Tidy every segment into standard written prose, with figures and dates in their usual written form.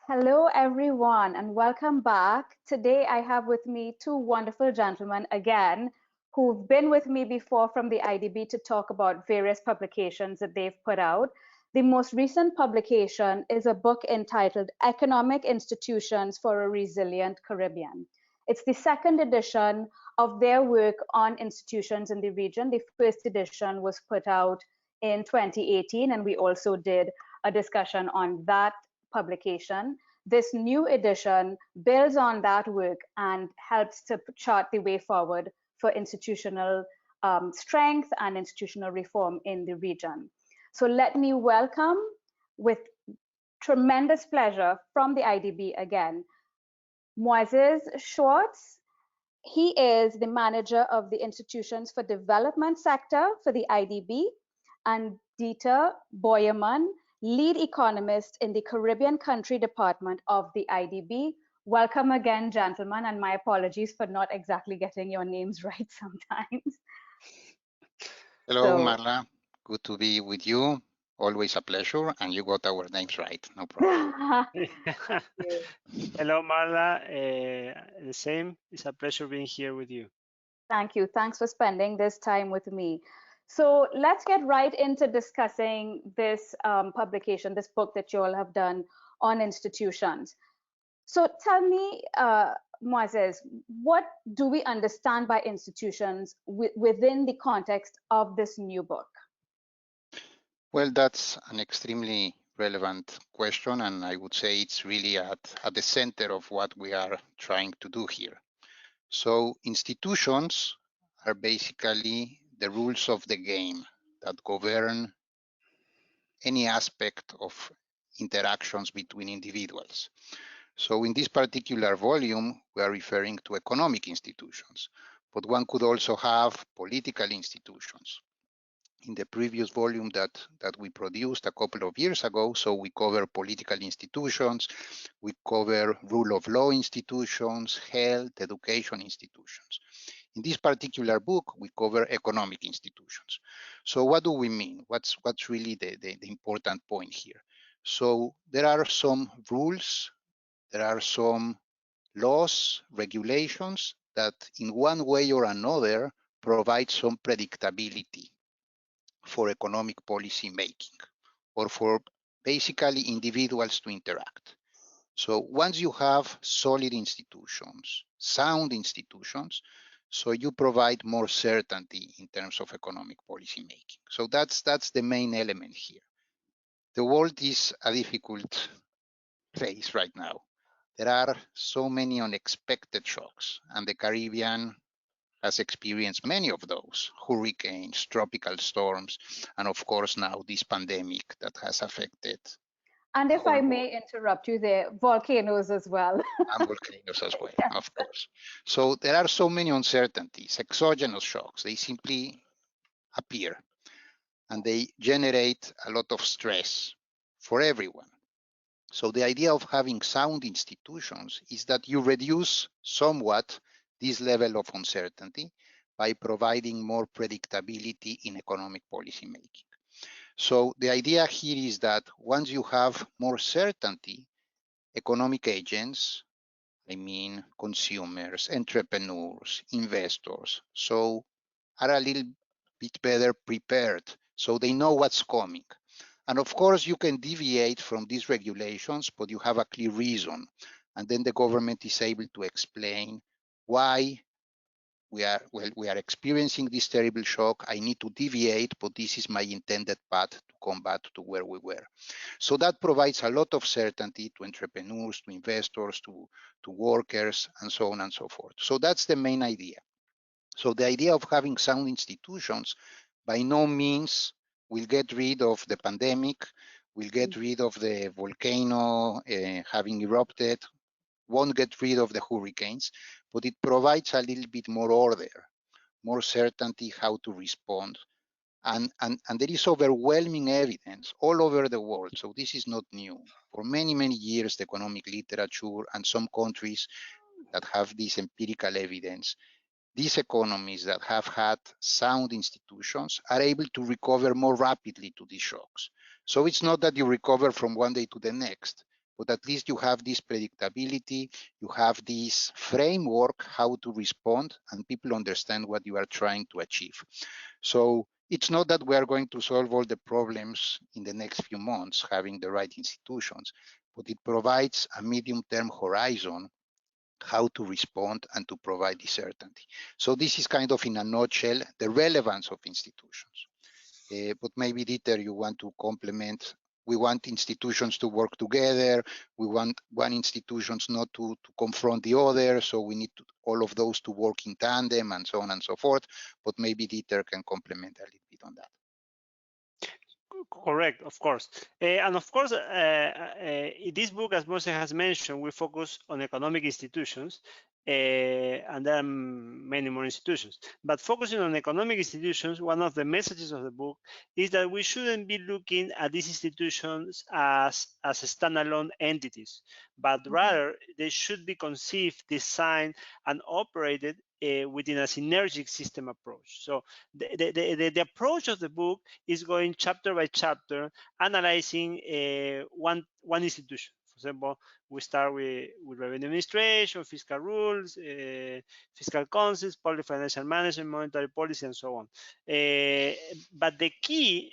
Hello, everyone, and welcome back. Today, I have with me two wonderful gentlemen again who've been with me before from the IDB to talk about various publications that they've put out. The most recent publication is a book entitled Economic Institutions for a Resilient Caribbean. It's the second edition of their work on institutions in the region. The first edition was put out in 2018, and we also did a discussion on that publication. This new edition builds on that work and helps to chart the way forward for institutional strength and institutional reform in the region. So let me welcome, with tremendous pleasure from the IDB again, Moises Schwartz. He is the manager of the Institutions for Development sector for the IDB, and Dieter Boyerman, lead economist in the Caribbean Country Department of the IDB. Welcome again, gentlemen, and my apologies for not exactly getting your names right sometimes. Hello, Marla. Good to be with you. Always a pleasure, and you got our names right. No problem. Hello, Marla. The same. It's a pleasure being here with you. Thank you. Thanks for spending this time with me. So let's get right into discussing this publication, this book that you all have done on institutions. So tell me, Moises, what do we understand by institutions within the context of this new book? Well, that's an extremely relevant question, and I would say it's really at the center of what we are trying to do here. So institutions are basically the rules of the game that govern any aspect of interactions between individuals. So in this particular volume, we are referring to economic institutions, but one could also have political institutions. In the previous volume that we produced a couple of years ago, so we cover political institutions, we cover rule of law institutions, health, education institutions. In this particular book, we cover economic institutions. So what do we mean? What's really the important point here? So there are some rules, there are some laws, regulations that in one way or another provide some predictability for economic policy making or for basically individuals to interact. So once you have solid institutions, sound institutions, so you provide more certainty in terms of economic policy making. So that's the main element here. The world is a difficult place right now. There are so many unexpected shocks, and the Caribbean has experienced many of those: hurricanes, tropical storms, and of course now this pandemic that has affected. And if I may interrupt you there, volcanoes as well. And volcanoes as well, of course. So there are so many uncertainties, exogenous shocks. They simply appear, and they generate a lot of stress for everyone. So the idea of having sound institutions is that you reduce somewhat this level of uncertainty by providing more predictability in economic policy making. So the idea here is that once you have more certainty, economic agents, I mean consumers, entrepreneurs, investors, so are a little bit better prepared, so they know what's coming. And of course, you can deviate from these regulations, but you have a clear reason. And then the government is able to explain why we are experiencing this terrible shock. I need to deviate, but this is my intended path to come back to where we were. So that provides a lot of certainty to entrepreneurs, to investors, to workers, and so on and so forth. So that's the main idea. So the idea of having sound institutions by no means will get rid of the pandemic, will get rid of the volcano having erupted, won't get rid of the hurricanes, but it provides a little bit more order, more certainty how to respond. And there is overwhelming evidence all over the world, so this is not new. For many, many years, the economic literature and some countries that have this empirical evidence, these economies that have had sound institutions are able to recover more rapidly to these shocks. So it's not that you recover from one day to the next, but at least you have this predictability, you have this framework how to respond, and people understand what you are trying to achieve. So it's not that we are going to solve all the problems in the next few months having the right institutions, but it provides a medium-term horizon how to respond and to provide the certainty. So this is kind of in a nutshell the relevance of institutions. But maybe Dieter, you want to complement. We want institutions to work together. We want one institutions not to confront the other. So we need all of those to work in tandem and so on and so forth. But maybe Dieter can complement a little bit on that. Correct, of course. And of course, in this book, as Mose has mentioned, we focus on economic institutions, and there are many more institutions. But focusing on economic institutions, one of the messages of the book is that we shouldn't be looking at these institutions as standalone entities, but rather they should be conceived, designed, and operated within a synergic system approach. So the approach of the book is going chapter by chapter, analyzing one institution. For example, we start with revenue administration, fiscal rules, fiscal concepts, public financial management, monetary policy, and so on. But the key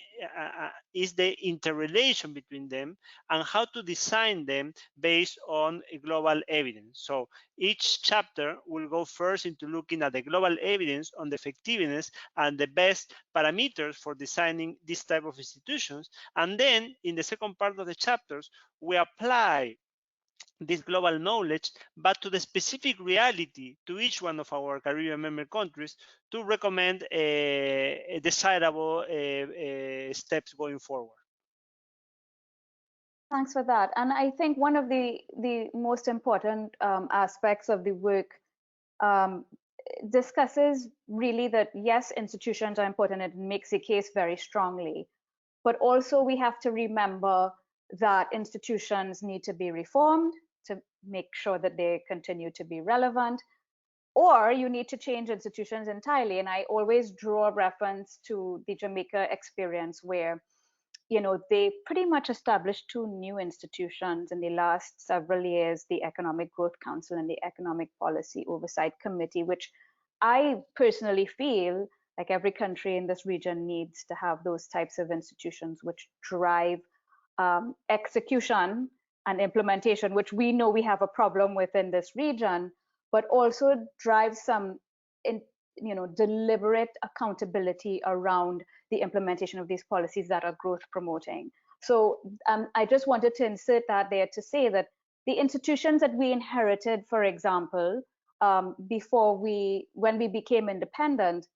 is the interrelation between them and how to design them based on global evidence. So each chapter will go first into looking at the global evidence on the effectiveness and the best parameters for designing this type of institutions. And then in the second part of the chapters, we apply this global knowledge, but to the specific reality to each one of our Caribbean member countries to recommend desirable steps going forward. Thanks for that. And I think one of the most important aspects of the work discusses really that, yes, institutions are important. It makes the case very strongly. But also we have to remember that institutions need to be reformed to make sure that they continue to be relevant, or you need to change institutions entirely. And I always draw a reference to the Jamaica experience where, you know, they pretty much established two new institutions in the last several years, the Economic Growth Council and the Economic Policy Oversight Committee, which I personally feel like every country in this region needs to have those types of institutions which drive execution and implementation, which we know we have a problem with in this region, but also drive some deliberate accountability around the implementation of these policies that are growth promoting. So I just wanted to insert that there to say that the institutions that we inherited, for example, when we became independent,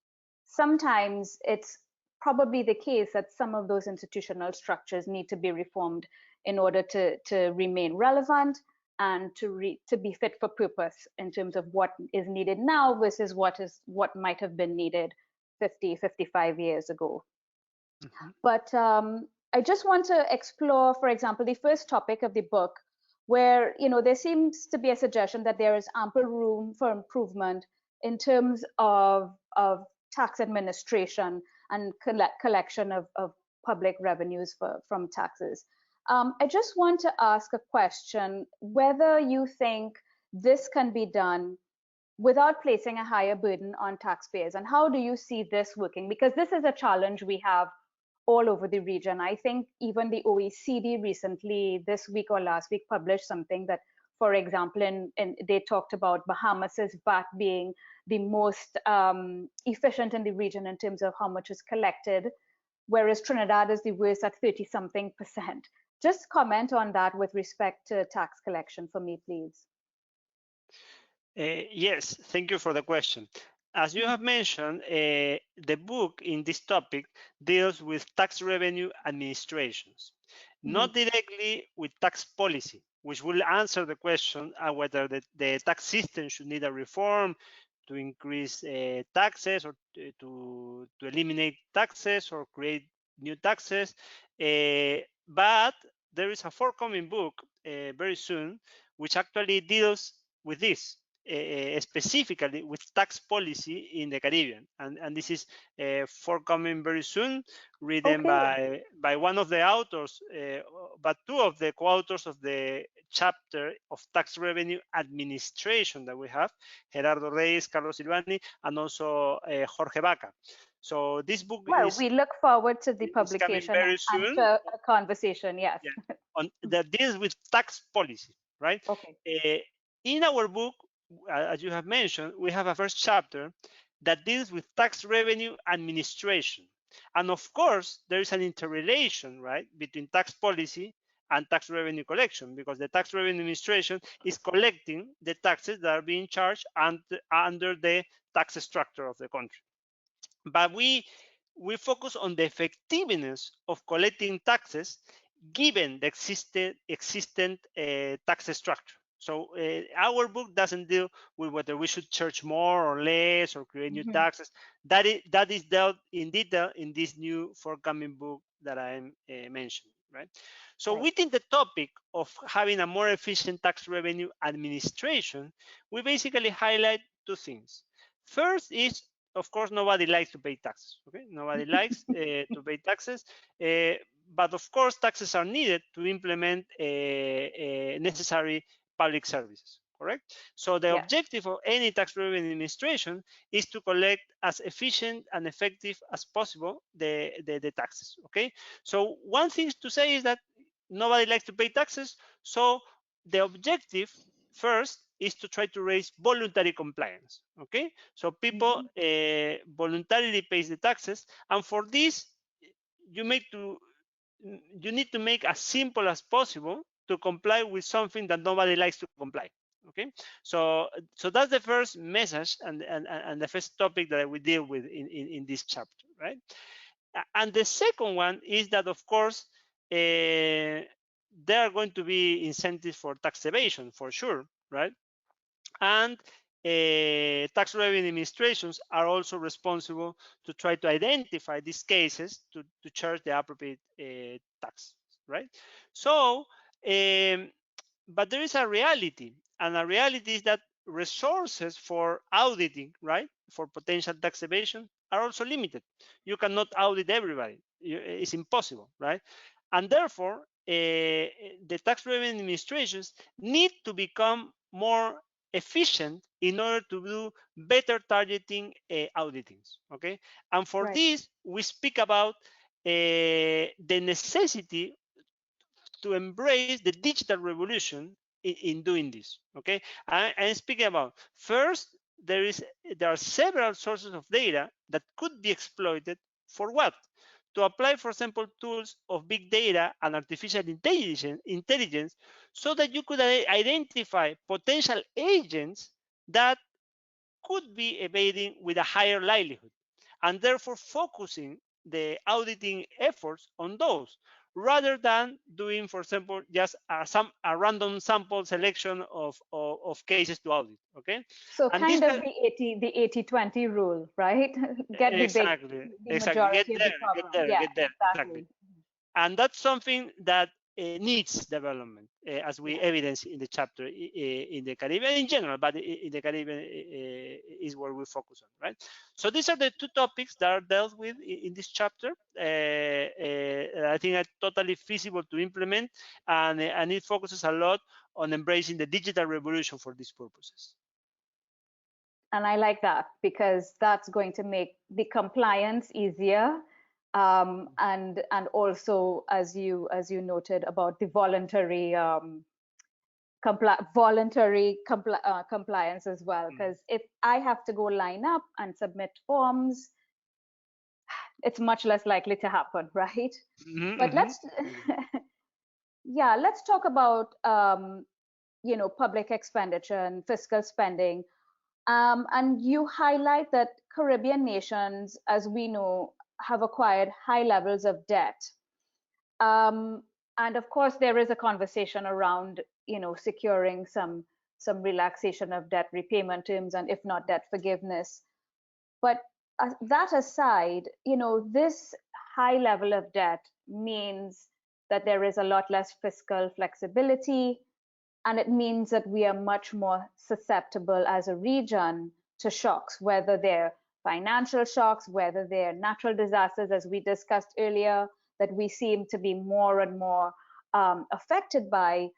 sometimes it's probably the case that some of those institutional structures need to be reformed in order to remain relevant and to be fit for purpose in terms of what is needed now versus what might have been needed 50, 55 years ago. Mm-hmm. But I just want to explore, for example, the first topic of the book, where there seems to be a suggestion that there is ample room for improvement in terms of tax administration and collection of public revenues from taxes. I just want to ask a question, whether you think this can be done without placing a higher burden on taxpayers, and how do you see this working? Because this is a challenge we have all over the region. I think even the OECD recently, this week or last week, published something that, for example, they talked about Bahamas's VAT being the most efficient in the region in terms of how much is collected, whereas Trinidad is the worst at 30-something%. Just comment on that with respect to tax collection for me, please. Yes, thank you for the question. As you have mentioned, the book in this topic deals with tax revenue administrations, not directly with tax policy, which will answer the question whether the tax system should need a reform to increase taxes, or to eliminate taxes or create new taxes. But there is a forthcoming book very soon which actually deals with this. specifically with tax policy in the Caribbean, and this is forthcoming very soon, written by one of the authors, but two of the co-authors of the chapter of tax revenue administration that we have, Gerardo Reyes, Carlos Silvani, and also Jorge Vaca. So this book we look forward to the coming publication very and soon. to a conversation, yes. Yeah, on that deals with tax policy, right? Okay. In our book, as you have mentioned, we have a first chapter that deals with tax revenue administration. And of course, there is an interrelation, right, between tax policy and tax revenue collection, because the tax revenue administration is collecting the taxes that are being charged under the tax structure of the country. But we focus on the effectiveness of collecting taxes given the existent tax structure. So our book doesn't deal with whether we should charge more or less or create new taxes. That is dealt in detail in this new forthcoming book that I'm mentioning, right? So within the topic of having a more efficient tax revenue administration, we basically highlight two things. First is, of course, nobody likes to pay taxes. Okay, nobody likes to pay taxes, but of course, taxes are needed to implement necessary public services. Correct. So the objective of any tax revenue administration is to collect as efficient and effective as possible the taxes. Okay. So one thing to say is that nobody likes to pay taxes. So the objective first is to try to raise voluntary compliance. Okay, so people voluntarily pay the taxes, and for this you need to make as simple as possible to comply with something that nobody likes to comply. Okay, so that's the first message and the first topic that we deal with in this chapter, right? And the second one is that, of course, there are going to be incentives for tax evasion, for sure, right? And tax revenue administrations are also responsible to try to identify these cases to charge the appropriate tax, right? So, but there is a reality, and a reality is that resources for auditing, right, for potential tax evasion are also limited. You cannot audit everybody. It's impossible, right? And therefore, the tax revenue administrations need to become more efficient in order to do better targeting auditings. Okay, and for this we speak about the necessity to embrace the digital revolution in doing this. Okay, I'm speaking about first there are several sources of data that could be exploited for what? To apply, for example, tools of big data and artificial intelligence so that you could identify potential agents that could be evading with a higher likelihood, and therefore focusing the auditing efforts on those rather than doing, for example, just a random sample selection of cases to audit. Okay, so and kind of the 80-20 rule, right? Get exactly the majority of the problem. Get there Exactly. And that's something that needs development, as we evidence in the chapter in the Caribbean in general, but in the Caribbean is where we focus on, right? So these are the two topics that are dealt with in this chapter. I think are totally feasible to implement, and it focuses a lot on embracing the digital revolution for these purposes. And I like that because that's going to make the compliance easier. And also, as you noted about the voluntary compliance as well, because if I have to go line up and submit forms, it's much less likely to happen, right? But let's let's talk about public expenditure and fiscal spending. And you highlight that Caribbean nations, as we know, have acquired high levels of debt. And of course, there is a conversation around, securing some relaxation of debt repayment terms, and if not, debt forgiveness. But that aside, this high level of debt means that there is a lot less fiscal flexibility. And it means that we are much more susceptible as a region to shocks, whether they're financial shocks, whether they're natural disasters, as we discussed earlier, that we seem to be more and more affected by.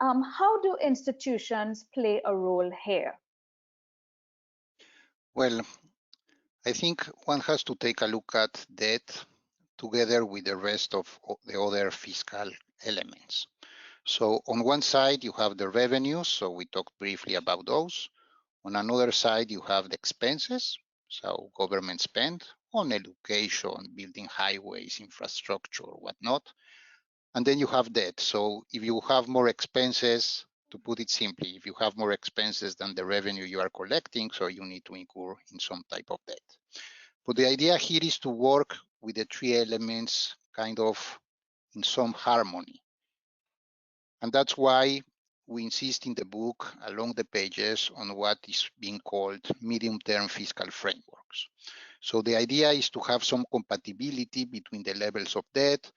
How do institutions play a role here? Well, I think one has to take a look at debt together with the rest of the other fiscal elements. So on one side, you have the revenues. So we talked briefly about those. On another side, you have the expenses. So government spend on education, building highways, infrastructure, whatnot. And then you have debt. So if you have more expenses, to put it simply, if you have more expenses than the revenue you are collecting, so you need to incur in some type of debt. But the idea here is to work with the three elements kind of in some harmony. And that's why we insist in the book along the pages on what is being called medium-term fiscal frameworks. So the idea is to have some compatibility between the levels of debt,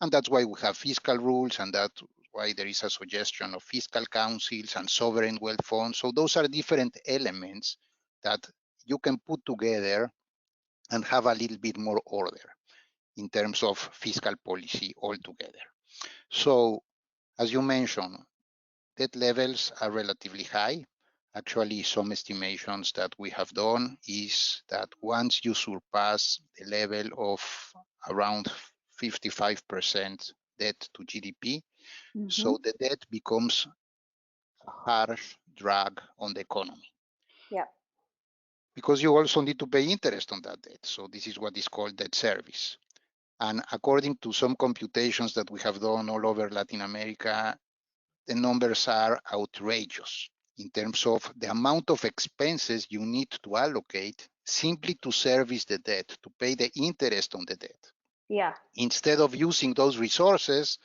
and that's why we have fiscal rules, and that's why there is a suggestion of fiscal councils and sovereign wealth funds. So those are different elements that you can put together and have a little bit more order in terms of fiscal policy altogether. So as you mentioned, debt levels are relatively high. Actually, some estimations that we have done is that once you surpass the level of around 55% debt to GDP, so the debt becomes a harsh drag on the economy. Yeah. Because you also need to pay interest on that debt. So this is what is called debt service. And according to some computations that we have done all over Latin America, the numbers are outrageous in terms of the amount of expenses you need to allocate simply to service the debt, to pay the interest on the debt. Yeah. Instead of using those resources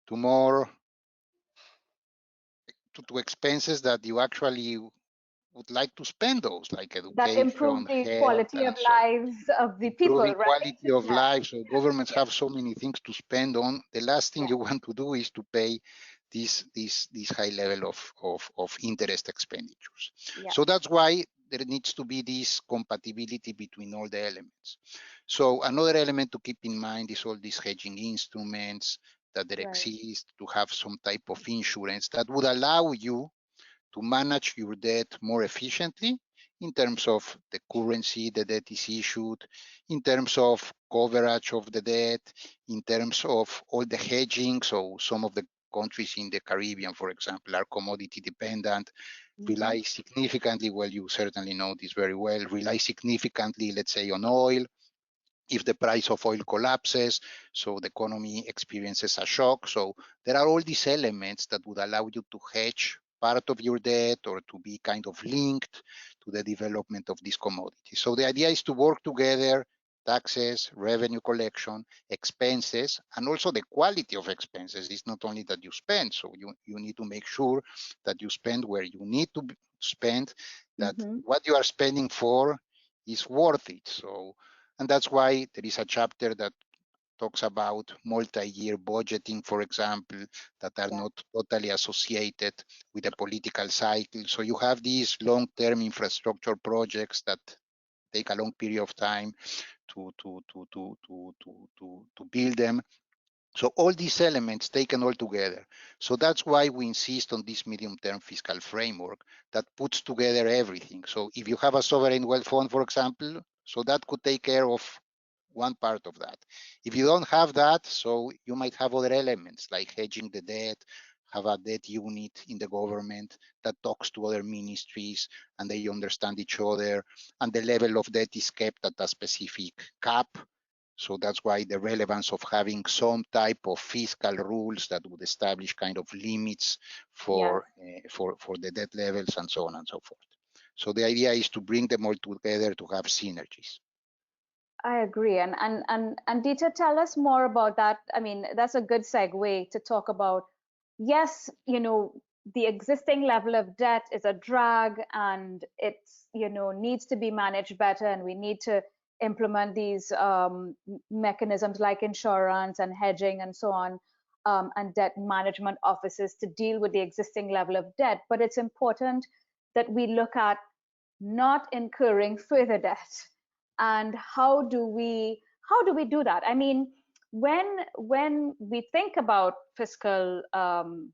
to more to expenses that you actually would like to spend those, like That improve education, the health, quality and of so on. lives of the people, Improving right? quality of Yeah. life. So governments have so many things to spend on. The last thing you want to do is to pay this high level of interest expenditures. Yeah. So that's why there needs to be this compatibility between all the elements. So another element to keep in mind is all these hedging instruments that there exist, to have some type of insurance that would allow you to manage your debt more efficiently in terms of the currency the debt is issued, in terms of coverage of the debt, in terms of all the hedging. So some of the countries in the Caribbean, for example, are commodity dependent, rely significantly, well, you certainly know this very well, rely significantly, let's say, on oil. If the price of oil collapses, so the economy experiences a shock. So there are all these elements that would allow you to hedge part of your debt or to be kind of linked to the development of these commodities. So the idea is to work together, taxes, revenue collection, expenses, and also the quality of expenses. It's not only that you spend, so you need to make sure that you spend where you need to spend, that what you are spending for is worth it. So, and that's why there is a chapter that talks about multi-year budgeting, for example, that are not totally associated with the political cycle. So you have these long-term infrastructure projects that take a long period of time to build them. So all these elements taken all together. So that's why we insist on this medium-term fiscal framework that puts together everything. So if you have a sovereign wealth fund, for example, so that could take care of one part of that. If you don't have that, so you might have other elements like hedging the debt, have a debt unit in the government that talks to other ministries and they understand each other, and the level of debt is kept at a specific cap. So that's why the relevance of having some type of fiscal rules that would establish kind of limits for the debt levels and so on and so forth. So the idea is to bring them all together to have synergies. I agree. And Dieter, tell us more about that. I mean, that's a good segue to talk about, yes, the existing level of debt is a drag and it's, needs to be managed better, and we need to implement these mechanisms like insurance and hedging and so on. and debt management offices to deal with the existing level of debt. But it's important that we look at not incurring further debt. And how do we do that? I mean, when we think about fiscal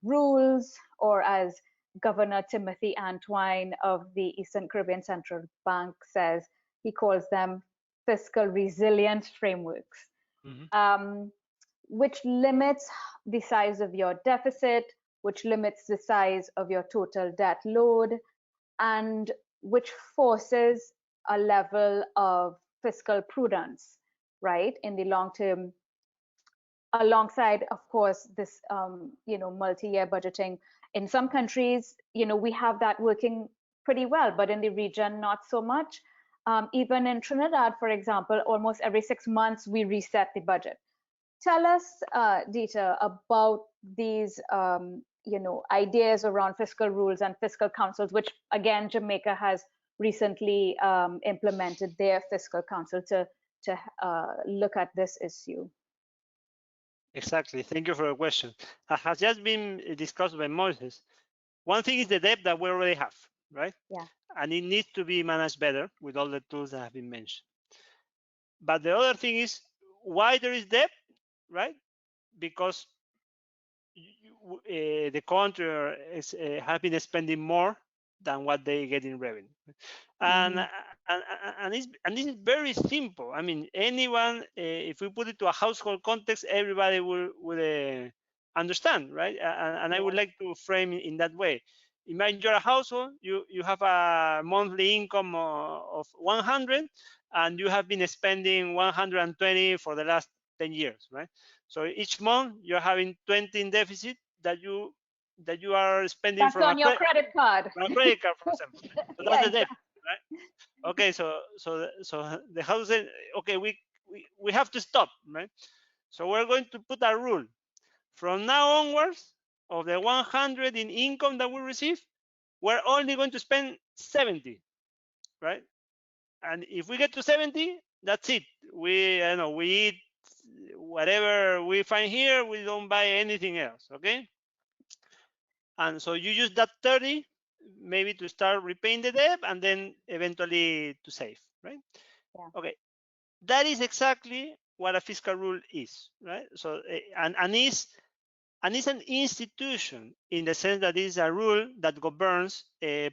rules, or as Governor Timothy Antwine of the Eastern Caribbean Central Bank says, he calls them fiscal resilient frameworks, which limits the size of your deficit, which limits the size of your total debt load, and which forces a level of fiscal prudence, right, in the long term, alongside, of course, this multi-year budgeting. In some countries, we have that working pretty well, but in the region, not so much. Even in Trinidad, for example, almost every 6 months we reset the budget. Tell us, Dieter, about these ideas around fiscal rules and fiscal councils, which again Jamaica has recently implemented their fiscal council to look at this issue. Exactly. Thank you for the question. As has just been discussed by Moses, one thing is the debt that we already have, right? Yeah. And it needs to be managed better with all the tools that have been mentioned. But the other thing is why there is debt, right? Because the country have been spending more than what they get in revenue, and this is very simple. I mean, anyone, if we put it to a household context, everybody will understand, right? And I would like to frame it in that way. Imagine you're a household, you have a monthly income of 100, and you have been spending 120 for the last 10 years, right? So each month you're having 20 in deficit that you are spending that's from on your credit card. from a credit card, for example. So that's the debt, right? Okay, so the house said, okay, we have to stop, right? So we're going to put a rule from now onwards. Of the 100 in income that we receive, we're only going to spend 70, right? And if we get to 70, that's it. We eat whatever we find here. We don't buy anything else, okay? And so you use that 30 maybe to start repaying the debt, and then eventually to save, right? Yeah. Okay, that is exactly what a fiscal rule is, right? So and it's an institution in the sense that it is a rule that governs, in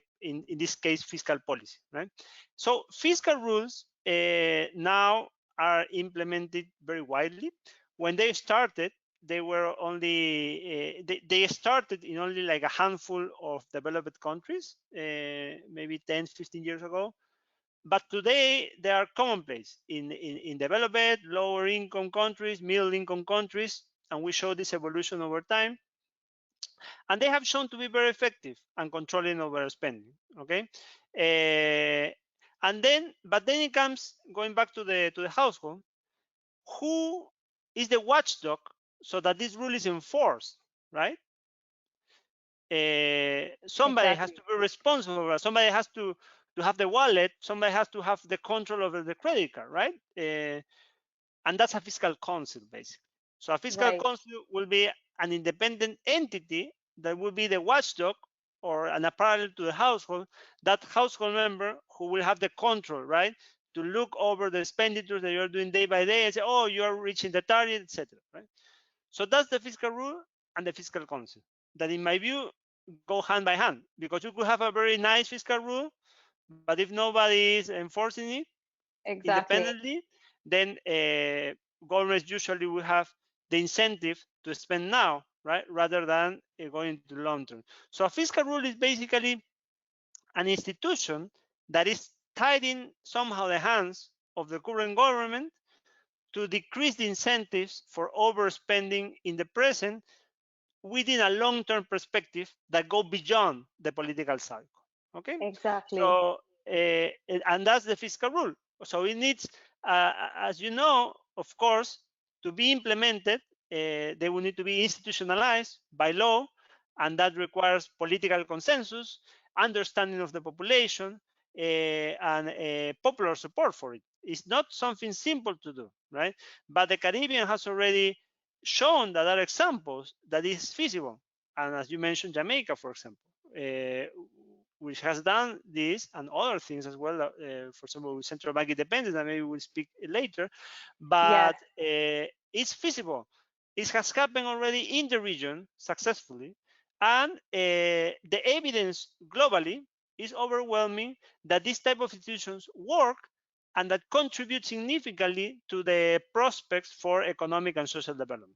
this case, fiscal policy, right? So fiscal rules now are implemented very widely. When they started, they were only they started in only like a handful of developed countries, maybe 10, 15 years ago. But today they are commonplace in developed, lower income countries, middle income countries, and we show this evolution over time. And they have shown to be very effective and controlling overspending. Okay, but then it comes going back to the household. Who is the watchdog so that this rule is enforced, right? Somebody has to be responsible. Somebody has to have the wallet. Somebody has to have the control over the credit card, right? And that's a fiscal council, basically. So a fiscal council will be an independent entity that will be the watchdog, or an parallel to the household, that household member who will have the control, right, to look over the expenditures that you're doing day by day and say, oh, you're reaching the target, etc. Right? So that's the fiscal rule and the fiscal council that, in my view, go hand by hand, because you could have a very nice fiscal rule, but if nobody is enforcing it independently, then governments usually will have the incentive to spend now, right, rather than going to the long term. So a fiscal rule is basically an institution that is tied in somehow the hands of the current government to decrease the incentives for overspending in the present within a long-term perspective that go beyond the political cycle. Okay. Exactly. So and that's the fiscal rule. So it needs, as you know, of course, to be implemented. They will need to be institutionalized by law, and that requires political consensus, understanding of the population, and popular support for it. It's not something simple to do, right? But the Caribbean has already shown that there are examples that is feasible. And as you mentioned, Jamaica, for example, which has done this and other things as well. For example, with central bank independence, and maybe we'll speak later. But it's feasible. It has happened already in the region successfully, and the evidence globally is overwhelming that this type of institutions work and that contribute significantly to the prospects for economic and social development.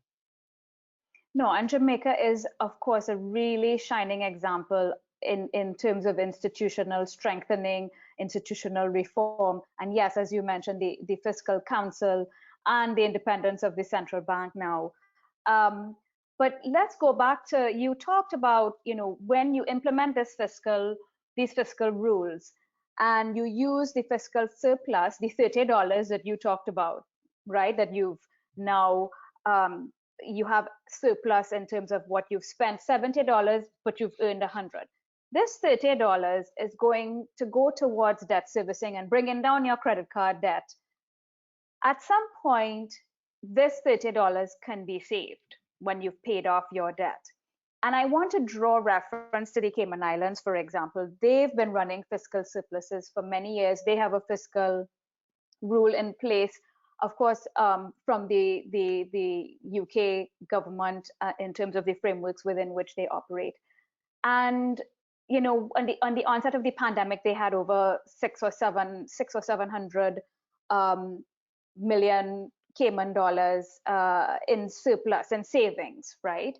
No, and Jamaica is, of course, a really shining example in terms of institutional strengthening, institutional reform. And yes, as you mentioned, the fiscal council and the independence of the central bank now. But let's go back to, you talked about, when you implement these fiscal rules and you use the fiscal surplus, the $30 that you talked about, right? That you've now, you have surplus in terms of what you've spent, $70, but you've earned 100. This $30 is going to go towards debt servicing and bringing down your credit card debt. At some point, this $30 can be saved when you've paid off your debt. And I want to draw reference to the Cayman Islands, for example. They've been running fiscal surpluses for many years. They have a fiscal rule in place, of course, from the UK government in terms of the frameworks within which they operate. And on the onset of the pandemic, they had over 6 or 700 million Cayman dollars in surplus and savings, right?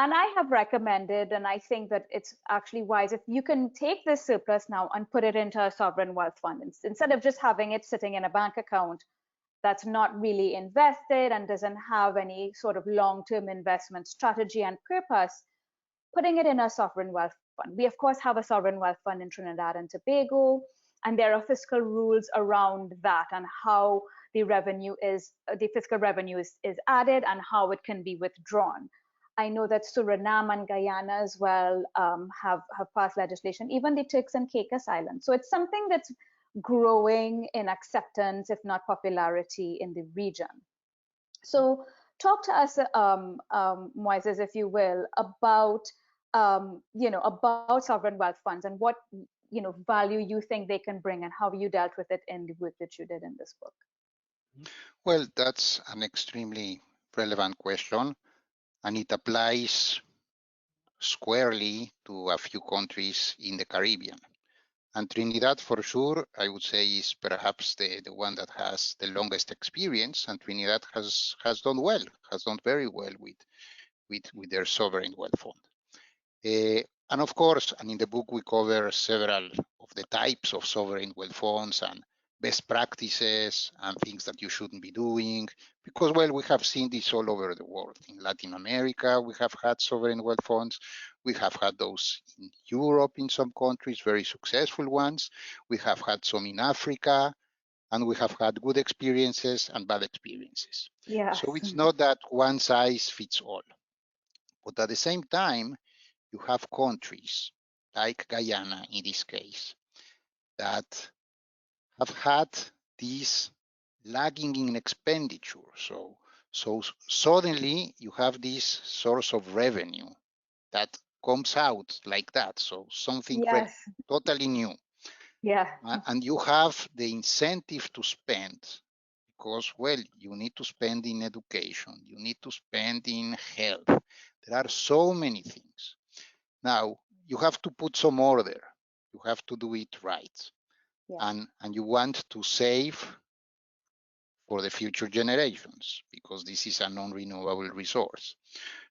And I have recommended, and I think that it's actually wise, if you can take this surplus now and put it into a sovereign wealth fund, instead of just having it sitting in a bank account that's not really invested and doesn't have any sort of long-term investment strategy and purpose, putting it in a sovereign wealth fund. We, of course, have a sovereign wealth fund in Trinidad and Tobago, and there are fiscal rules around that and how the fiscal revenue is added and how it can be withdrawn. I know that Suriname and Guyana as well have passed legislation, even the Turks and Caicos Islands. So it's something that's growing in acceptance, if not popularity, in the region. So talk to us, Moises, if you will, about about sovereign wealth funds and what value you think they can bring and how you dealt with it in the work that you did in this book. Well, that's an extremely relevant question, and it applies squarely to a few countries in the Caribbean. And Trinidad, for sure, I would say is perhaps the one that has the longest experience, and Trinidad has done well, has done very well with their sovereign wealth fund. And of course, and in the book, we cover several of the types of sovereign wealth funds and best practices and things that you shouldn't be doing, because, well, we have seen this all over the world. In Latin America, we have had sovereign wealth funds. We have had those in Europe in some countries, very successful ones. We have had some in Africa, and we have had good experiences and bad experiences. Yeah. So it's not that one size fits all. But at the same time, you have countries like Guyana, in this case, that have had this lagging in expenditure. So suddenly you have this source of revenue that comes out like that. So something totally new. Yeah. And you have the incentive to spend because, well, you need to spend in education, you need to spend in health. There are so many things. Now, you have to put some order. You have to do it right. Yeah. And you want to save for the future generations because this is a non-renewable resource.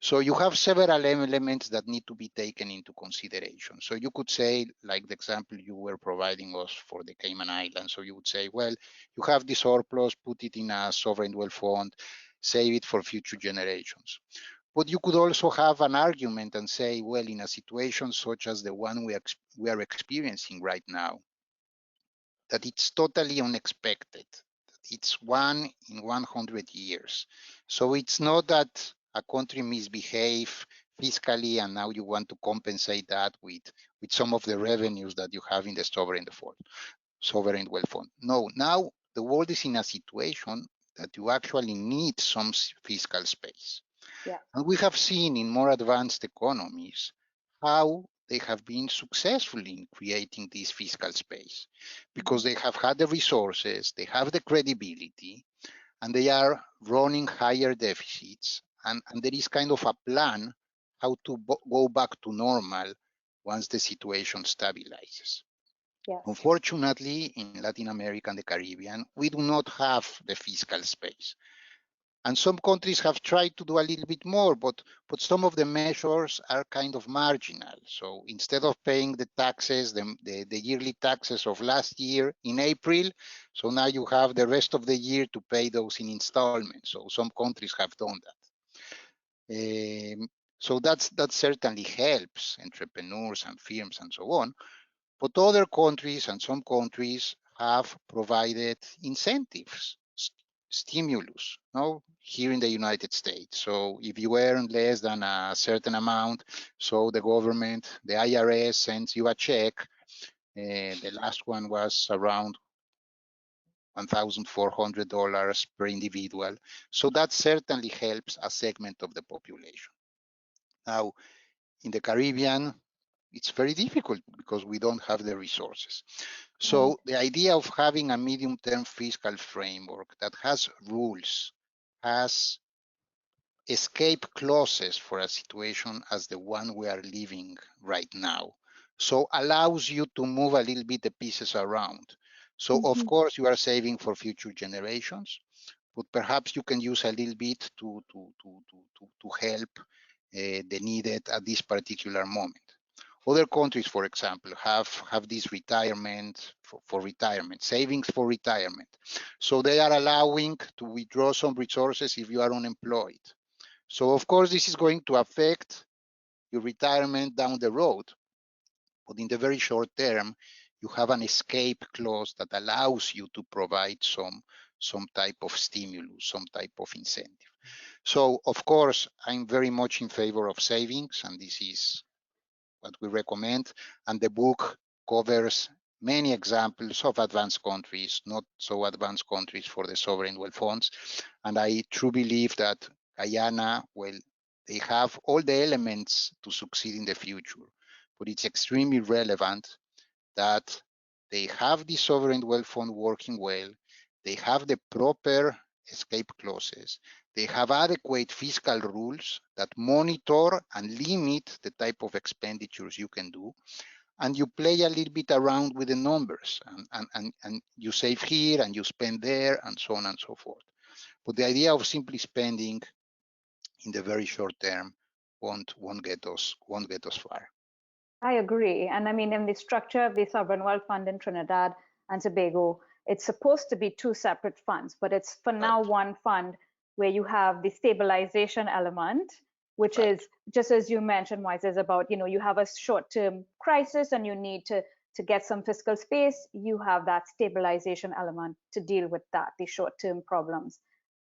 So you have several elements that need to be taken into consideration. So you could say, like the example you were providing us for the Cayman Islands, so you would say, well, you have the surplus, put it in a sovereign wealth fund, save it for future generations. But you could also have an argument and say, well, in a situation such as the one we are experiencing right now, that it's totally unexpected. It's 1 in 100 years. So it's not that a country misbehaved fiscally and now you want to compensate that with some of the revenues that you have in the sovereign wealth fund. No, now the world is in a situation that you actually need some fiscal space. Yeah. And we have seen in more advanced economies how they have been successful in creating this fiscal space because they have had the resources, they have the credibility, and they are running higher deficits. And there is kind of a plan how to go back to normal once the situation stabilizes. Yes. Unfortunately, in Latin America and the Caribbean, we do not have the fiscal space. And some countries have tried to do a little bit more, but some of the measures are kind of marginal. So instead of paying the taxes, the yearly taxes of last year in April, so now you have the rest of the year to pay those in installments. So some countries have done that. So that certainly helps entrepreneurs and firms and so on. But other countries and some countries have provided incentives, stimulus, no? Here in the United States. So if you earn less than a certain amount, so the government, the IRS sends you a check. The last one was around $1,400 per individual. So that certainly helps a segment of the population. Now, in the Caribbean, it's very difficult because we don't have the resources. So the idea of having a medium-term fiscal framework that has rules, has escape clauses for a situation as the one we are living right now, so allows you to move a little bit the pieces around. So of course you are saving for future generations, but perhaps you can use a little bit to help the needed at this particular moment. Other countries, for example, have this retirement for retirement, savings for retirement. So they are allowing to withdraw some resources if you are unemployed. So of course, this is going to affect your retirement down the road. But in the very short term, you have an escape clause that allows you to provide some type of stimulus, some type of incentive. So of course, I'm very much in favor of savings, and this is what we recommend. And the book covers many examples of advanced countries, not so advanced countries for the sovereign wealth funds. And I truly believe that Guyana, well, they have all the elements to succeed in the future, but it's extremely relevant that they have the sovereign wealth fund working well, they have the proper escape clauses, they have adequate fiscal rules that monitor and limit the type of expenditures you can do, and you play a little bit around with the numbers, and you save here and you spend there, and so on and so forth. But the idea of simply spending in the very short term won't get us far. I agree. And I mean, in the structure of the Sovereign Wealth Fund in Trinidad and Tobago, it's supposed to be two separate funds, but it's for now one fund where you have the stabilization element, which is just as you mentioned, Moise, is about, you have a short-term crisis and you need to get some fiscal space. You have that stabilization element to deal with that, the short-term problems.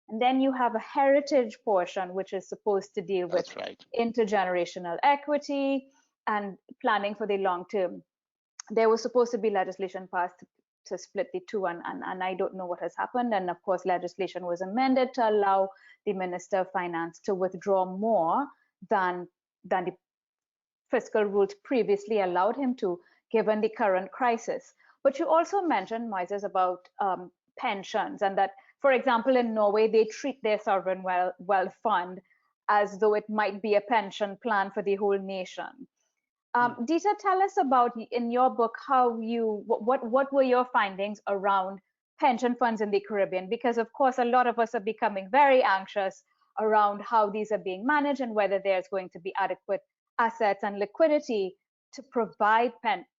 And then you have a heritage portion, which is supposed to deal with intergenerational equity and planning for the long term. There was supposed to be legislation passed to split the two, and I don't know what has happened. And of course, legislation was amended to allow the Minister of Finance to withdraw more than the fiscal rules previously allowed him to, given the current crisis. But you also mentioned, Moises, about pensions, and that, for example, in Norway, they treat their sovereign wealth fund as though it might be a pension plan for the whole nation. Dieter, tell us about, in your book, how what were your findings around pension funds in the Caribbean? Because of course, a lot of us are becoming very anxious around how these are being managed and whether there's going to be adequate assets and liquidity to provide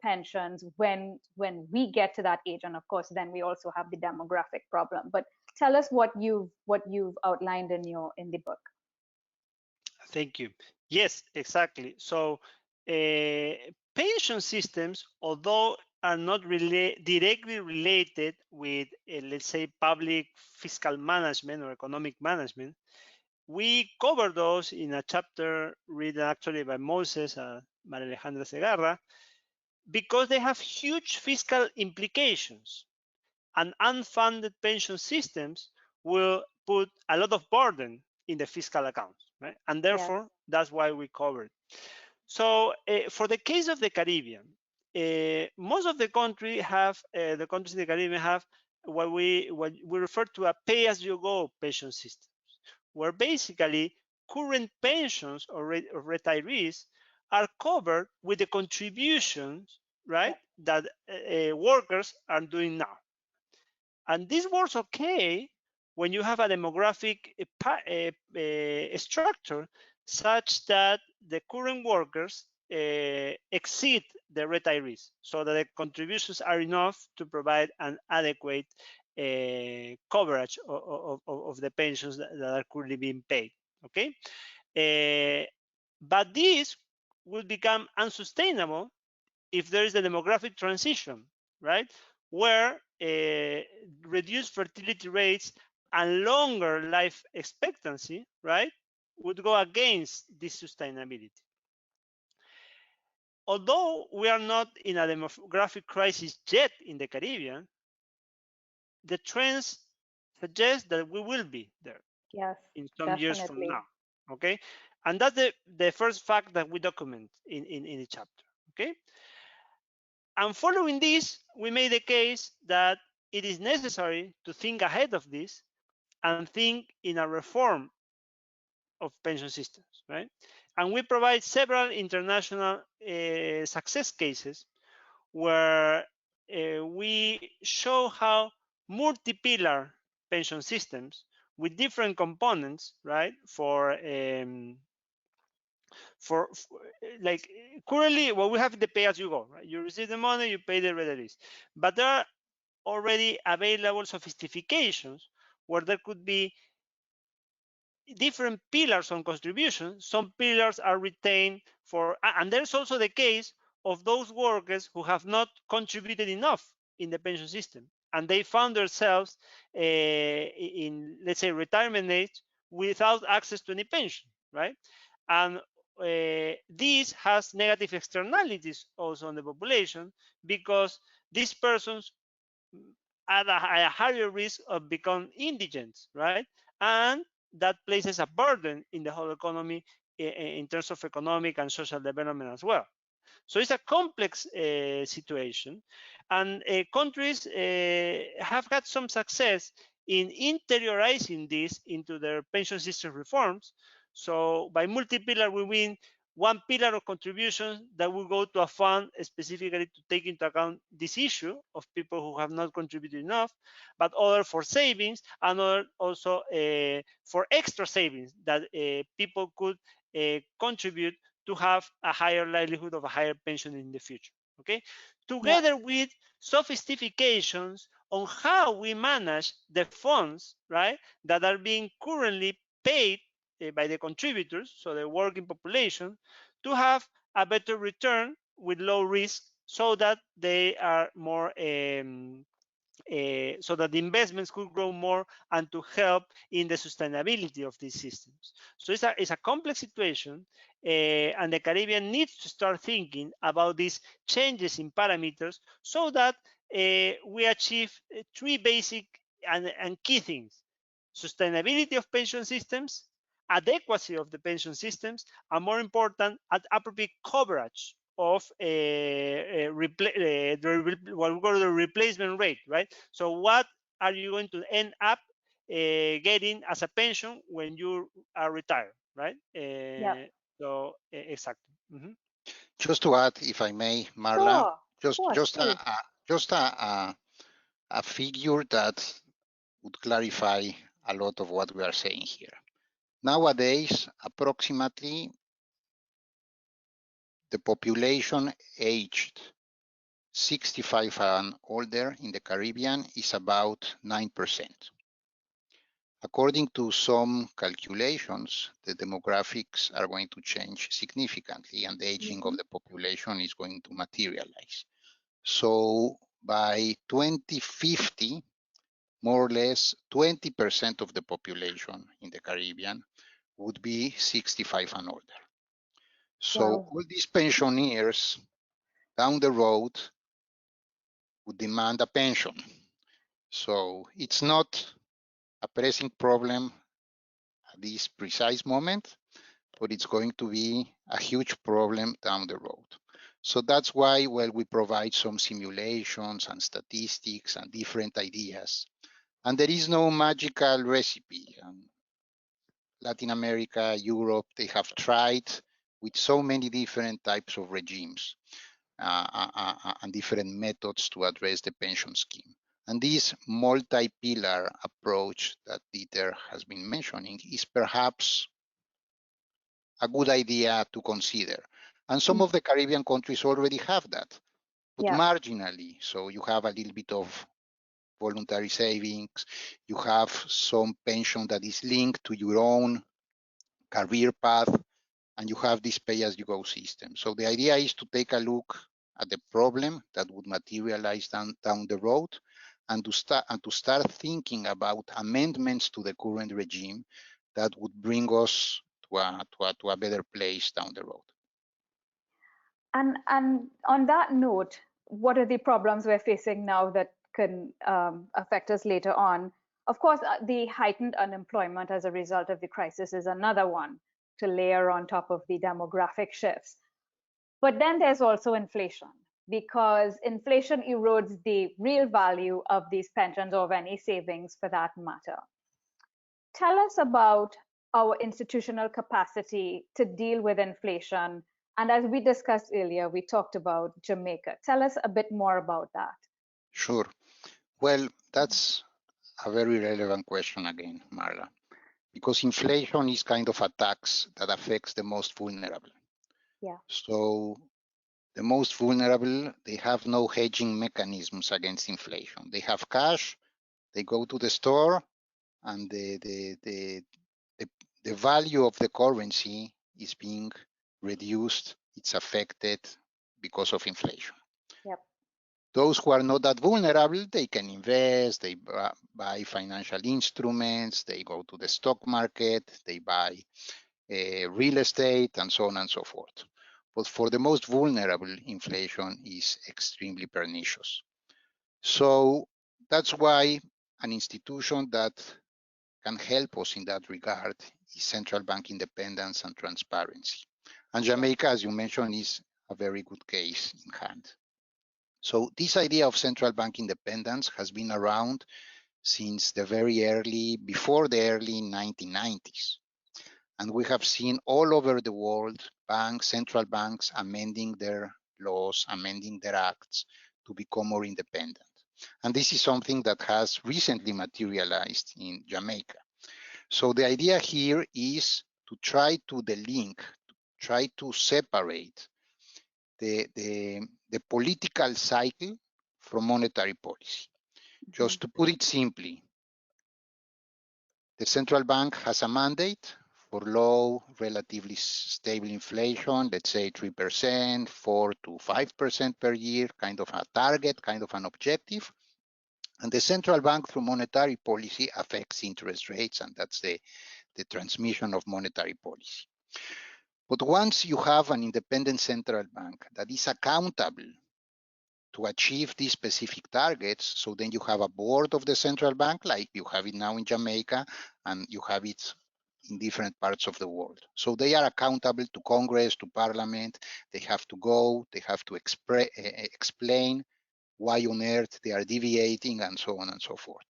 pensions when we get to that age. And of course, then we also have the demographic problem. But tell us what you've outlined in the book. Thank you. Yes, exactly. So pension systems, although are not directly related with, let's say, public fiscal management or economic management, we cover those in a chapter written actually by Moses and Maria Alejandra Segarra, because they have huge fiscal implications. And unfunded pension systems will put a lot of burden in the fiscal accounts, right? And therefore, that's why we covered. So for the case of the Caribbean, most of the countries in the Caribbean have what we refer to a pay-as-you-go pension system, where basically current pensions of retirees are covered with the contributions, right, that workers are doing now. And this works okay when you have a demographic structure such that the current workers exceed the retirees, so that the contributions are enough to provide an adequate coverage of the pensions that are currently being paid. Okay, but this will become unsustainable if there is a demographic transition, right, where reduced fertility rates and longer life expectancy, right, would go against this sustainability. Although we are not in a demographic crisis yet in the Caribbean, the trends suggest that we will be there in some years from now. Okay, and that's the first fact that we document in the chapter. Okay. And following this, we made the case that it is necessary to think ahead of this and think in a reform of pension systems, right? And we provide several international success cases where we show how multi-pillar pension systems with different components, right, for like currently what we have the pay-as-you-go, right? You receive the money, you pay the retirees, but there are already available sophistications where there could be different pillars on contribution. Some pillars are retained for, and there's also the case of those workers who have not contributed enough in the pension system, and they found themselves in, let's say, retirement age without access to any pension, right? And this has negative externalities also on the population, because these persons at a higher risk of becoming indigent, right? And that places a burden in the whole economy in terms of economic and social development as well. So it's a complex situation, and countries have had some success in interiorizing this into their pension system reforms. So by multi-pillar, we mean one pillar of contributions that will go to a fund specifically to take into account this issue of people who have not contributed enough, but other for savings, and other also for extra savings that people could contribute to have a higher likelihood of a higher pension in the future. Okay, together with sophistications on how we manage the funds, right, that are being currently paid by the contributors, so the working population, to have a better return with low risk, so that they are more so that the investments could grow more and to help in the sustainability of these systems. So it's a complex situation, and the Caribbean needs to start thinking about these changes in parameters, so that we achieve three basic and key things: sustainability of pension systems, adequacy of the pension systems, and more important, appropriate coverage of what we call the replacement rate, right? So what are you going to end up getting as a pension when you are retired, right? So exactly. Just to add, if I may, Marla, just a figure that would clarify a lot of what we are saying here. Nowadays, approximately the population aged 65 and older in the Caribbean is about 9%. According to some calculations, the demographics are going to change significantly, and the aging of the population is going to materialize. So by 2050, more or less 20% of the population in the Caribbean would be 65 and older. So all these pensioners down the road would demand a pension. So it's not a pressing problem at this precise moment, but it's going to be a huge problem down the road. So that's why, well, we provide some simulations and statistics and different ideas. And there is no magical recipe. Latin America, Europe, they have tried with so many different types of regimes and different methods to address the pension scheme. And this multi-pillar approach that Dieter has been mentioning is perhaps a good idea to consider. And some of the Caribbean countries already have that, but marginally. So you have a little bit of voluntary savings, you have some pension that is linked to your own career path, and you have this pay-as-you-go system. So the idea is to take a look at the problem that would materialize down the road, and to start thinking about amendments to the current regime that would bring us to a better place down the road. And on that note, what are the problems we're facing now that can affect us later on? Of course, the heightened unemployment as a result of the crisis is another one to layer on top of the demographic shifts. But then there's also inflation, because inflation erodes the real value of these pensions or of any savings for that matter. Tell us about our institutional capacity to deal with inflation. And as we discussed earlier, we talked about Jamaica. Tell us a bit more about that. Sure. Well, that's a very relevant question again, Marla, because inflation is kind of a tax that affects the most vulnerable. Yeah. So the most vulnerable, they have no hedging mechanisms against inflation. They have cash, they go to the store, and the value of the currency is being reduced. It's affected because of inflation. Yep. Those who are not that vulnerable, they can invest, they buy financial instruments, they go to the stock market, they buy real estate, and so on and so forth. But for the most vulnerable, inflation is extremely pernicious. So that's why an institution that can help us in that regard is central bank independence and transparency. And Jamaica, as you mentioned, is a very good case in hand. So this idea of central bank independence has been around since before the early 1990s. And we have seen all over the world central banks amending their laws, amending their acts to become more independent. And this is something that has recently materialized in Jamaica. So the idea here is to try to try to separate the political cycle from monetary policy. Just to put it simply, the central bank has a mandate for low, relatively stable inflation, let's say 3%, 4 to 5% per year, kind of a target, kind of an objective. And the central bank, through monetary policy, affects interest rates, and that's the transmission of monetary policy. But once you have an independent central bank that is accountable to achieve these specific targets, so then you have a board of the central bank, like you have it now in Jamaica, and you have it in different parts of the world. So they are accountable to Congress, to Parliament. They have to go, they have to explain why on earth they are deviating, and so on and so forth.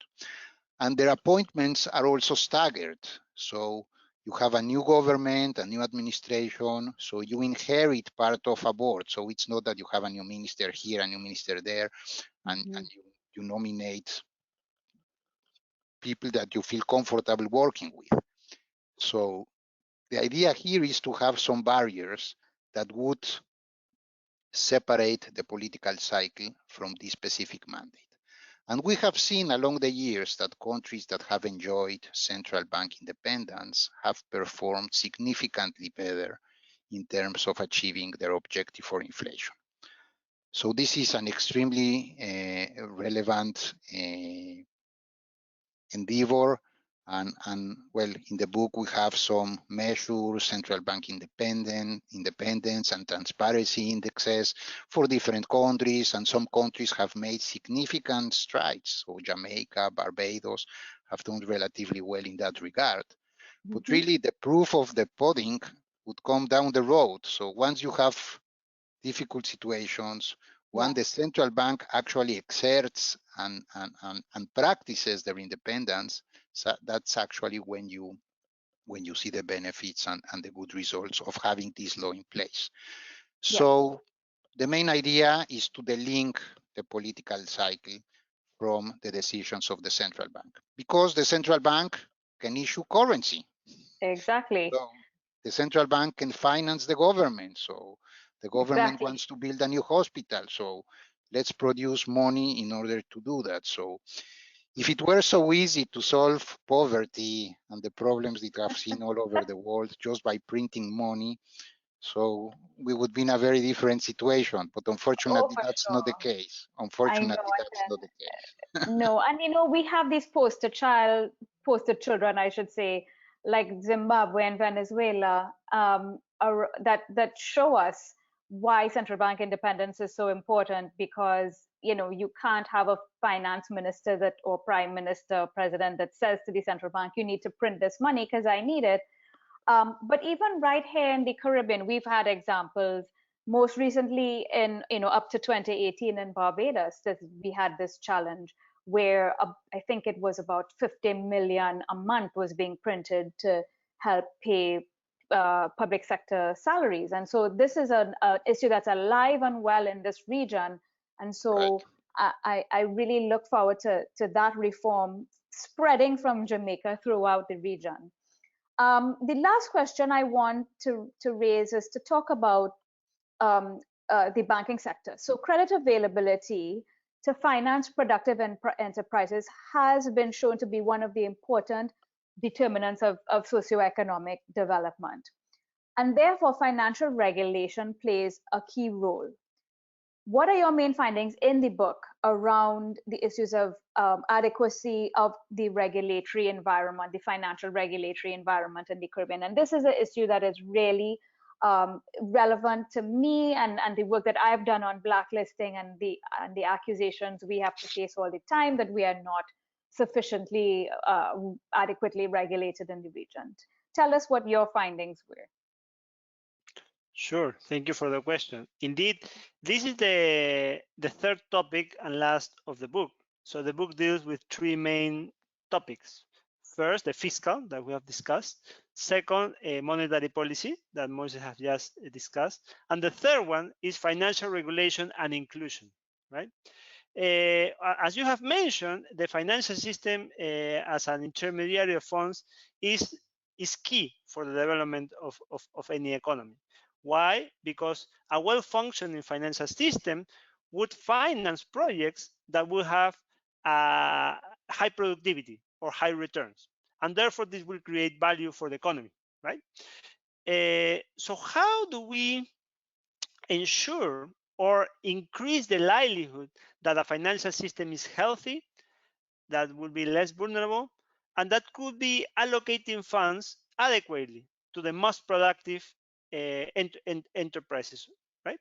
And their appointments are also staggered. So you have a new government, a new administration, so you inherit part of a board. So it's not that you have a new minister here, a new minister there, and you nominate people that you feel comfortable working with. So the idea here is to have some barriers that would separate the political cycle from this specific mandate. And we have seen along the years that countries that have enjoyed central bank independence have performed significantly better in terms of achieving their objective for inflation. So this is an extremely relevant endeavor. And well, in the book, we have some measures, central bank independence and transparency indexes for different countries. And some countries have made significant strides. So Jamaica, Barbados have done relatively well in that regard. But Mhm. really, the proof of the pudding would come down the road. So once you have difficult situations, when the central bank actually exerts and practices their independence, so that's actually when you see the benefits and the good results of having this law in place. So the main idea is to delink the political cycle from the decisions of the central bank, because the central bank can issue currency. Exactly. So the central bank can finance the government. So the government Exactly. wants to build a new hospital. So let's produce money in order to do that. So if it were so easy to solve poverty and the problems that we have seen all over the world just by printing money, so we would be in a very different situation. But Oh, unfortunately, for that's not the sure. case. I know. Unfortunately, that's not the case. No, and we have these poster children, I should say, like Zimbabwe and Venezuela, that show us why central bank independence is so important, because you can't have a finance minister that or prime minister, president that says to the central bank, you need to print this money because I need it. But even right here in the Caribbean, we've had examples. Most recently, in up to 2018 in Barbados, that we had this challenge where I think it was about 50 million a month was being printed to help pay public sector salaries. And so this is an issue that's alive and well in this region. And Right. so I really look forward to that reform spreading from Jamaica throughout the region. The last question I want to raise is to talk about the banking sector. So credit availability to finance productive enterprises has been shown to be one of the important determinants of socioeconomic development. And therefore, financial regulation plays a key role. What are your main findings in the book around the issues of adequacy of the regulatory environment, the financial regulatory environment in the Caribbean? And this is an issue that is really relevant to me and the work that I've done on blacklisting and the accusations we have to face all the time that we are not sufficiently adequately regulated in the region. Tell us what your findings were. Sure, thank you for the question. Indeed, this is the third topic and last of the book. So the book deals with three main topics. First, the fiscal that we have discussed. Second, monetary policy that Moises has just discussed. And the third one is financial regulation and inclusion, right? As you have mentioned, the financial system as an intermediary of funds is key for the development of any economy. Why? Because a well-functioning financial system would finance projects that will have high productivity or high returns. And therefore, this will create value for the economy, right? So how do we ensure or increase the likelihood that a financial system is healthy, that will be less vulnerable, and that could be allocating funds adequately to the most productive enterprises, right?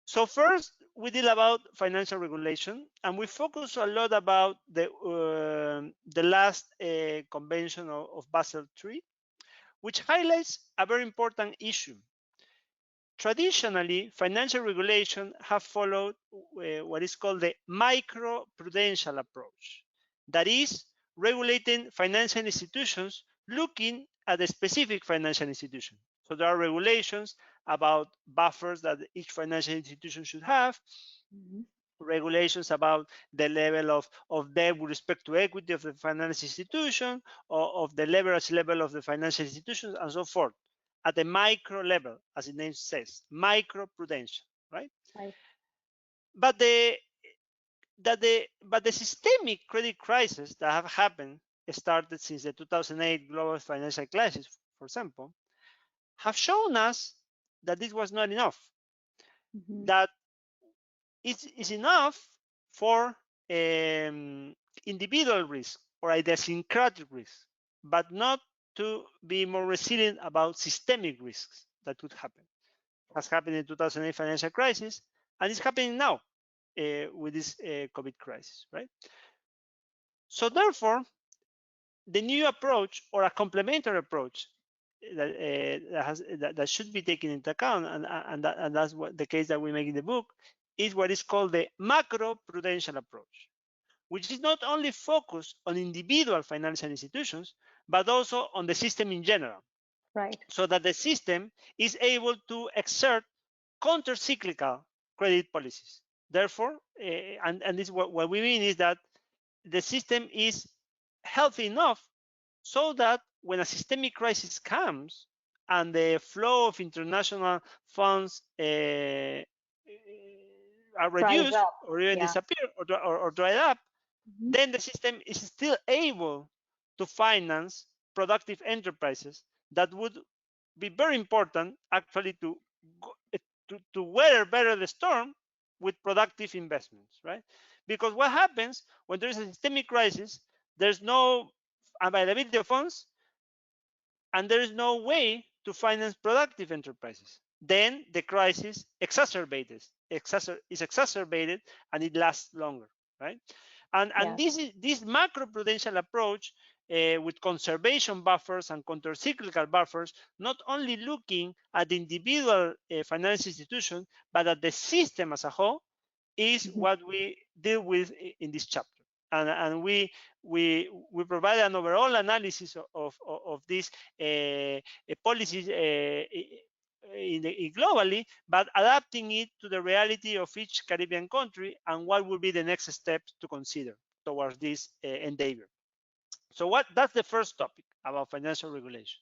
So first, we deal about financial regulation, and we focus a lot about the last convention of Basel III, which highlights a very important issue. Traditionally, financial regulation have followed what is called the micro-prudential approach. That is, regulating financial institutions looking at a specific financial institution. So there are regulations about buffers that each financial institution should have, regulations about the level of debt with respect to equity of the financial institution, or of the leverage level of the financial institutions, and so forth, at the micro level, as the name says, micro-prudential, right? Right. But the systemic credit crisis that have happened, started since the 2008 global financial crisis, for example, have shown us that this was not enough. That it's enough for individual risk or idiosyncratic risk, but not to be more resilient about systemic risks that could happen. It has happened in the 2008 financial crisis, and it's happening now with this COVID crisis, right? So therefore, the new approach or a complementary approach that should be taken into account, and that's what the case that we make in the book, is what is called the macro prudential approach, which is not only focused on individual financial institutions, but also on the system in general. Right. So that the system is able to exert counter-cyclical credit policies. Therefore, and this what we mean is that the system is healthy enough so that when a systemic crisis comes and the flow of international funds are reduced or even disappear or dry up, then the system is still able to finance productive enterprises that would be very important actually to weather better the storm with productive investments, right? Because what happens when there is a systemic crisis, there's no availability of funds and there is no way to finance productive enterprises. Then the crisis is exacerbated and it lasts longer, right? And this macro-prudential approach with conservation buffers and counter-cyclical buffers, not only looking at the individual financial institution, but at the system as a whole, is what we deal with in this chapter. And we provide an overall analysis of these policies globally, but adapting it to the reality of each Caribbean country and what will be the next steps to consider towards this endeavor. So that's the first topic about financial regulation.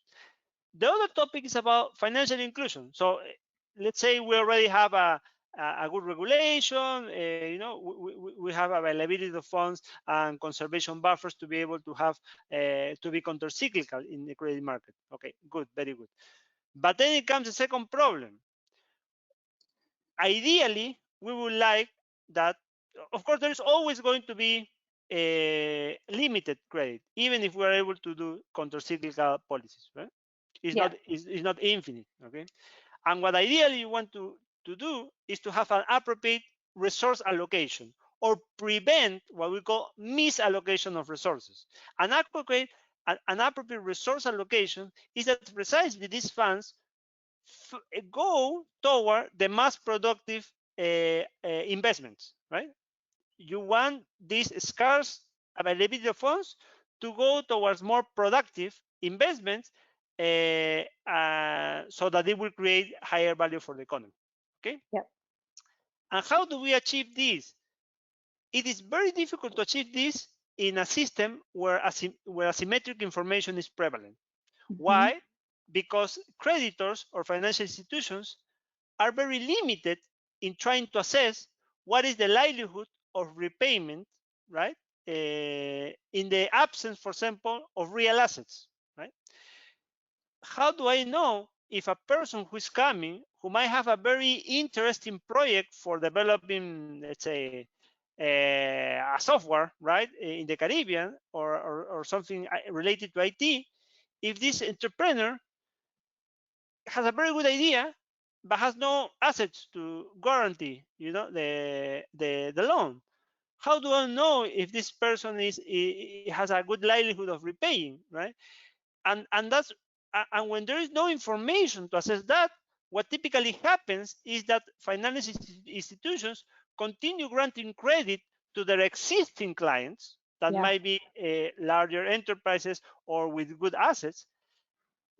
The other topic is about financial inclusion. So let's say we already have a good regulation, we have availability of funds and conservation buffers to be able to have to be counter-cyclical in the credit market. Okay, good, very good. But then it comes the second problem. Ideally, we would like that, of course, there is always going to be a limited credit, even if we are able to do counter-cyclical policies, right? It's not infinite, okay? And what ideally you want to do is to have an appropriate resource allocation or prevent what we call misallocation of resources. An appropriate resource allocation is that precisely these funds go toward the most productive investments, right? You want these scarce availability of funds to go towards more productive investments so that it will create higher value for the economy. Okay. Yep. And how do we achieve this? It is very difficult to achieve this in a system where asymmetric information is prevalent. Why? Because creditors or financial institutions are very limited in trying to assess what is the likelihood of repayment, right? In the absence, for example, of real assets, right? How do I know if a person who is coming, who might have a very interesting project for developing, let's say, a software, right, in the Caribbean or something related to IT, if this entrepreneur has a very good idea, but has no assets to guarantee, the loan? How do I know if this person has a good likelihood of repaying, right? And when there is no information to assess that, what typically happens is that financial institutions continue granting credit to their existing clients that might be larger enterprises or with good assets,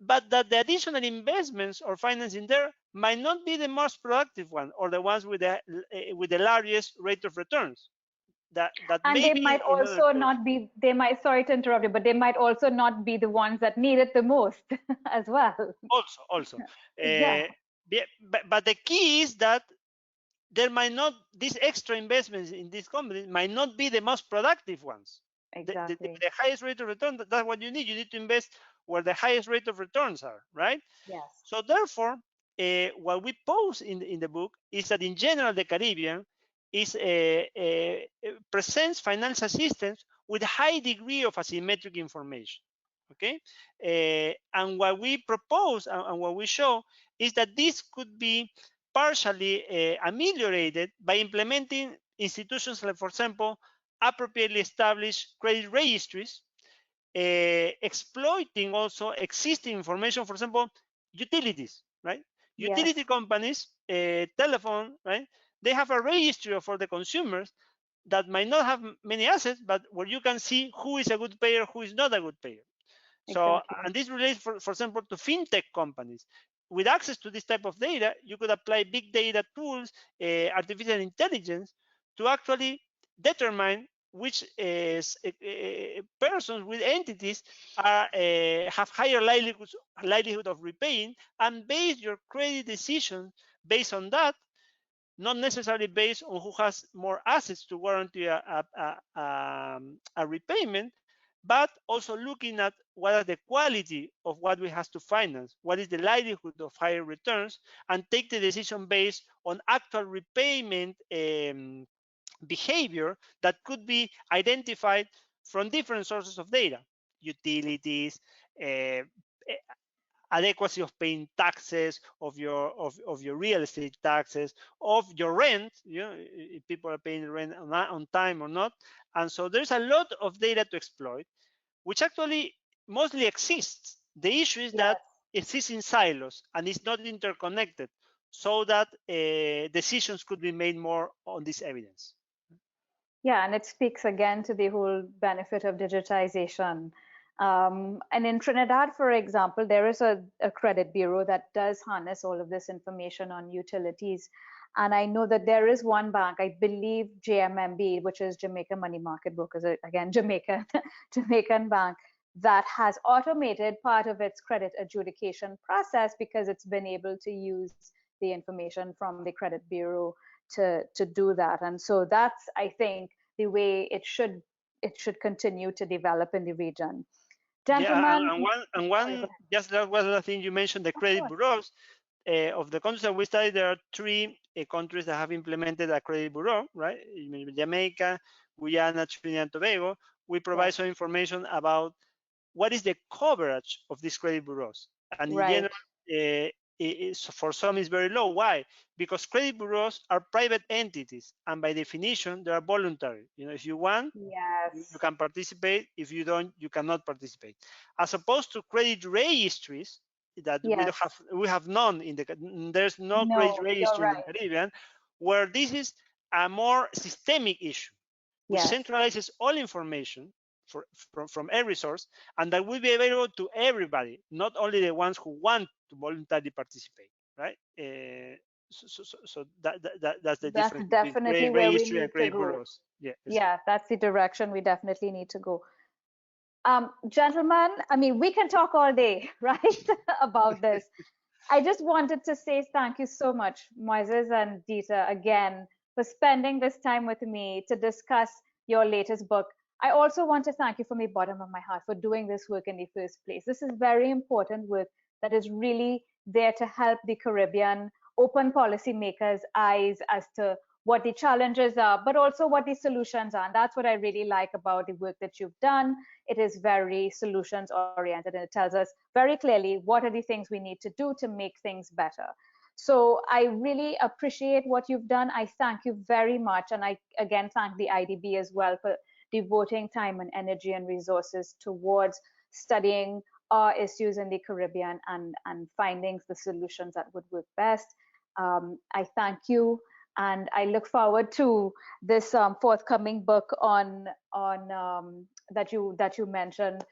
but that the additional investments or financing there might not be the most productive one or the ones with the largest rate of returns. And they might also not be, sorry to interrupt you, but they might also not be the ones that need it the most as well. Also. But the key is that there might not, these extra investments in these companies might not be the most productive ones. Exactly. The highest rate of return, that's what you need. You need to invest where the highest rate of returns are, right? Yes. So therefore, what we pose in the book is that in general, the Caribbean presents financial systems with a high degree of asymmetric information. Okay, and what we propose and what we show is that this could be partially ameliorated by implementing institutions like, for example, appropriately established credit registries exploiting also existing information. For example, utilities, right? Yes. Utility companies, telephone, right? They have a registry for the consumers that might not have many assets, but where you can see who is a good payer, who is not a good payer. So, Exactly. and this relates, for example, to fintech companies. With access to this type of data, you could apply big data tools, artificial intelligence, to actually determine which persons with entities are, have higher likelihood of repaying, and base your credit decision based on that, not necessarily based on who has more assets to guarantee a repayment, but also looking at what are the quality of what we have to finance, what is the likelihood of higher returns, and take the decision based on actual repayment behavior that could be identified from different sources of data, utilities, adequacy of paying taxes, of your real estate taxes, of your rent, you know, if people are paying rent on time or not. And so there's a lot of data to exploit, which actually mostly exists. The issue is that it exists in silos and it's not interconnected, so that decisions could be made more on this evidence. Yeah, and it speaks again to the whole benefit of digitization. And in Trinidad, for example, there is a credit bureau that does harness all of this information on utilities. And I know that there is one bank, I believe JMMB, which is Jamaica Money Market Brokers, again, Jamaican bank, that has automated part of its credit adjudication process because it's been able to use the information from the credit bureau to do that. And so that's, I think, the way it should continue to develop in the region. Gentlemen, yeah, and one just that was the thing you mentioned, the credit bureaus. Of the countries that we studied, there are 3 countries that have implemented a credit bureau, right? Jamaica, Guyana, Trinidad and Tobago. We provide some information about what is the coverage of these credit bureaus. And in general, for some it's very low. Why? Because credit bureaus are private entities, and by definition they are voluntary. You know, if you want, you can participate. If you don't, you cannot participate. As opposed to credit registries that we have none in the. There's no credit registry in the Caribbean, where this is a more systemic issue, which centralizes all information from every source, and that will be available to everybody, not only the ones who want to voluntarily participate, right? So that's the difference definitely between where we registry need and credit to go. bureaus. Yeah, that's the direction we definitely need to go. Gentlemen, I mean, we can talk all day, right, about this. I just wanted to say thank you so much, Moises and Dita, again, for spending this time with me to discuss your latest book. I also want to thank you from the bottom of my heart for doing this work in the first place. This is very important work that is really there to help the Caribbean open policymakers' eyes as to what the challenges are, but also what the solutions are. And that's what I really like about the work that you've done. It is very solutions oriented, and it tells us very clearly what are the things we need to do to make things better. So I really appreciate what you've done. I thank you very much. And I again thank the IDB as well for devoting time and energy and resources towards studying our issues in the Caribbean and finding the solutions that would work best. I thank you. And I look forward to this forthcoming book on that you mentioned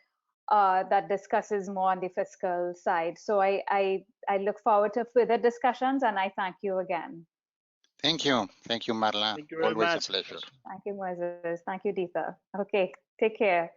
that discusses more on the fiscal side. So I look forward to further discussions, and I thank you again. Thank you, Marla. Thank you very Always much. a pleasure. Thank you, Moises. Thank you, Dita. Okay, take care.